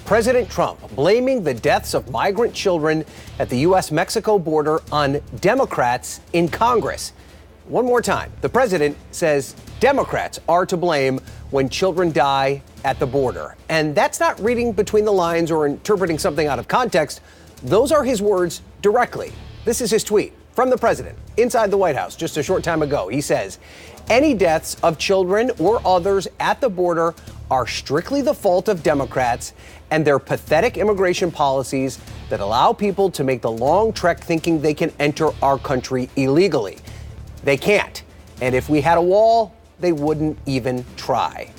President Trump blaming the deaths of migrant children at the U.S.-Mexico border on Democrats in Congress. One more time, the president says Democrats are to blame when children die at the border. And that's not reading between the lines or interpreting something out of context. Those are his words directly. This is his tweet from the president inside the White House just a short time ago. He says, any deaths of children or others at the border are strictly the fault of Democrats and their pathetic immigration policies that allow people to make the long trek thinking they can enter our country illegally. They can't. And if we had a wall, they wouldn't even try.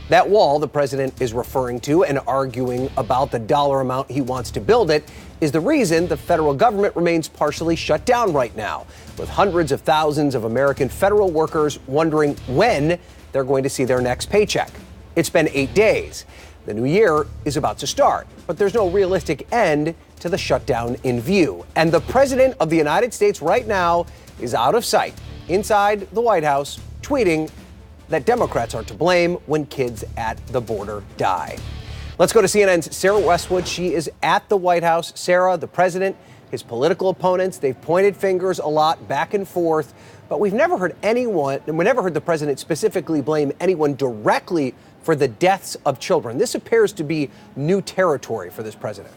That wall the president is referring to and arguing about the dollar amount he wants to build it is the reason the federal government remains partially shut down right now, with hundreds of thousands of American federal workers wondering when they're going to see their next paycheck. It's been 8 days. The new year is about to start, but there's no realistic end to the shutdown in view. And the president of the United States right now is out of sight inside the White House, tweeting that Democrats are to blame when kids at the border die. Let's go to CNN's Sarah Westwood. She is at the White House. Sarah, the president, his political opponents, they've pointed fingers a lot back and forth, but we've never heard the president specifically blame anyone directly for the deaths of children. This appears to be new territory for this president.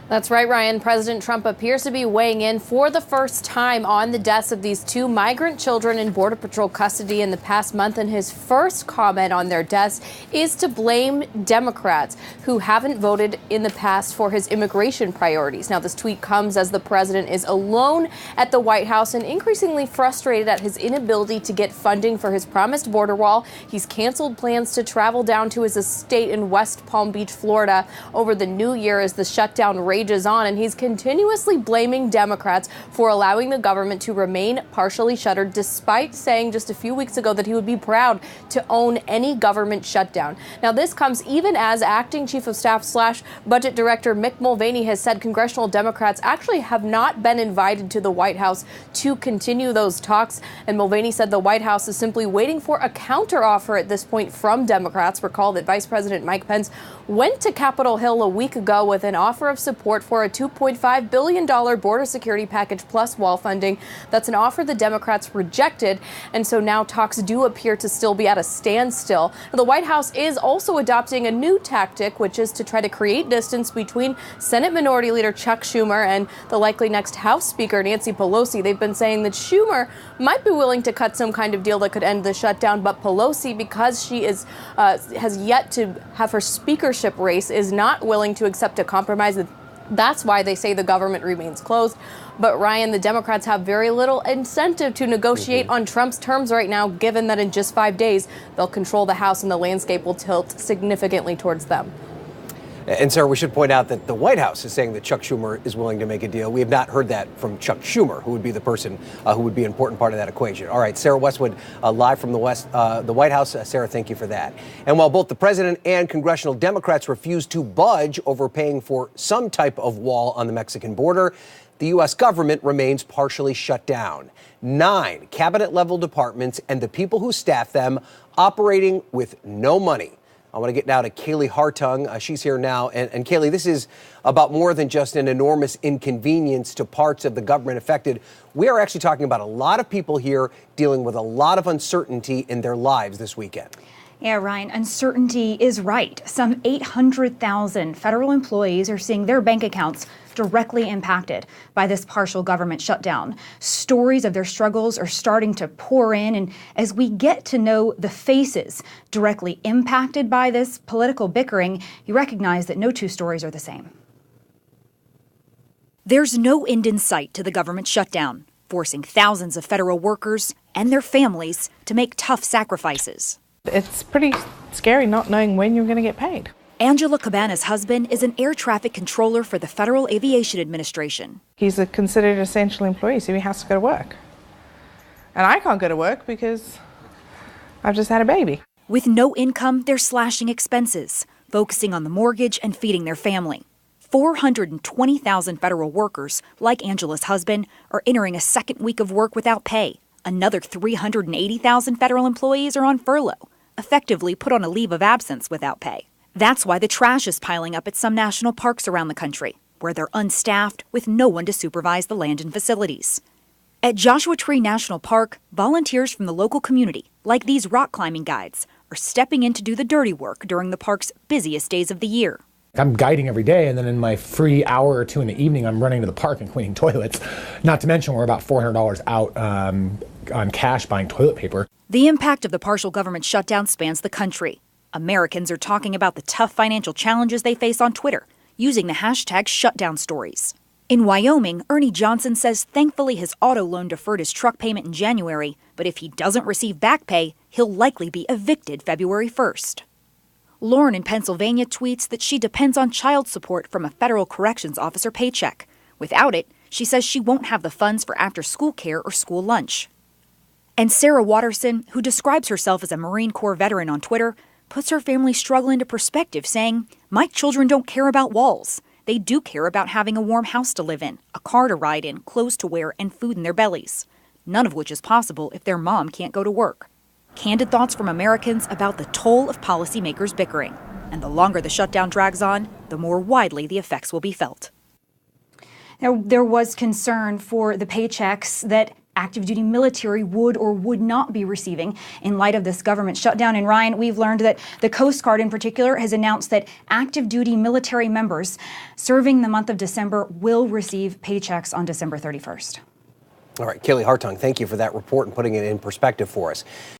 That's right, Ryan. President Trump appears to be weighing in for the first time on the deaths of these two migrant children in Border Patrol custody in the past month. And his first comment on their deaths is to blame Democrats who haven't voted in the past for his immigration priorities. Now, this tweet comes as the president is alone at the White House and increasingly frustrated at his inability to get funding for his promised border wall. He's canceled plans to travel down to his estate in West Palm Beach, Florida over the new year as the shutdown rages on, and he's continuously blaming Democrats for allowing the government to remain partially shuttered, despite saying just a few weeks ago that he would be proud to own any government shutdown. Now, this comes even as acting chief of staff / budget director Mick Mulvaney has said congressional Democrats actually have not been invited to the White House to continue those talks. And Mulvaney said the White House is simply waiting for a counteroffer at this point from Democrats. Recall that Vice President Mike Pence went to Capitol Hill a week ago with an offer of support for a $2.5 billion border security package plus wall funding. That's an offer the Democrats rejected, and so now talks do appear to still be at a standstill. The White House is also adopting a new tactic, which is to try to create distance between Senate Minority Leader Chuck Schumer and the likely next House Speaker Nancy Pelosi. They've been saying that Schumer might be willing to cut some kind of deal that could end the shutdown, but Pelosi, because she has yet to have her speakership race, is not willing to accept a compromise. That's why they say the government remains closed. But Ryan, the Democrats have very little incentive to negotiate on Trump's terms right now, given that in just 5 days, they'll control the House and the landscape will tilt significantly towards them. And Sarah, we should point out that the White House is saying that Chuck Schumer is willing to make a deal. We have not heard that from Chuck Schumer, who would be the person who would be an important part of that equation. All right, Sarah Westwood, live from the White House. Sarah, thank you for that. And while both the president and congressional Democrats refuse to budge over paying for some type of wall on the Mexican border, the U.S. government remains partially shut down. 9 cabinet-level departments and the people who staff them operating with no money. I want to get now to Kaylee Hartung. She's here now. And Kaylee, this is about more than just an enormous inconvenience to parts of the government affected. We are actually talking about a lot of people here dealing with a lot of uncertainty in their lives this weekend. Yeah, Ryan, uncertainty is right. Some 800,000 federal employees are seeing their bank accounts directly impacted by this partial government shutdown. Stories of their struggles are starting to pour in, and as we get to know the faces directly impacted by this political bickering, you recognize that no two stories are the same. There's no end in sight to the government shutdown, forcing thousands of federal workers and their families to make tough sacrifices. It's pretty scary not knowing when you're going to get paid. Angela Cabana's husband is an air traffic controller for the Federal Aviation Administration. He's a considered essential employee, so he has to go to work. And I can't go to work because I've just had a baby. With no income, they're slashing expenses, focusing on the mortgage and feeding their family. 420,000 federal workers, like Angela's husband, are entering a second week of work without pay. Another 380,000 federal employees are on furlough, effectively put on a leave of absence without pay. That's why the trash is piling up at some national parks around the country, where they're unstaffed with no one to supervise the land and facilities. At Joshua Tree National Park, volunteers from the local community, like these rock climbing guides, are stepping in to do the dirty work during the park's busiest days of the year. I'm guiding every day, and then in my free hour or two in the evening, I'm running to the park and cleaning toilets. Not to mention we're about $400 out on cash buying toilet paper. The impact of the partial government shutdown spans the country. Americans are talking about the tough financial challenges they face on Twitter, using the hashtag shutdown stories. In Wyoming, Ernie Johnson says thankfully his auto loan deferred his truck payment in January, but if he doesn't receive back pay, he'll likely be evicted February 1st. Lauren in Pennsylvania tweets that she depends on child support from a federal corrections officer paycheck. Without it, she says she won't have the funds for after-school care or school lunch. And Sarah Watterson, who describes herself as a Marine Corps veteran on Twitter, puts her family struggle into perspective, saying, "My children don't care about walls. They do care about having a warm house to live in, a car to ride in, clothes to wear, and food in their bellies. None of which is possible if their mom can't go to work." Candid thoughts from Americans about the toll of policymakers bickering. And the longer the shutdown drags on, the more widely the effects will be felt. Now, there was concern for the paychecks that active duty military would or would not be receiving in light of this government shutdown. And Ryan, we've learned that the Coast Guard in particular has announced that active duty military members serving the month of December will receive paychecks on December 31st. All right, Kaylee Hartung, thank you for that report and putting it in perspective for us.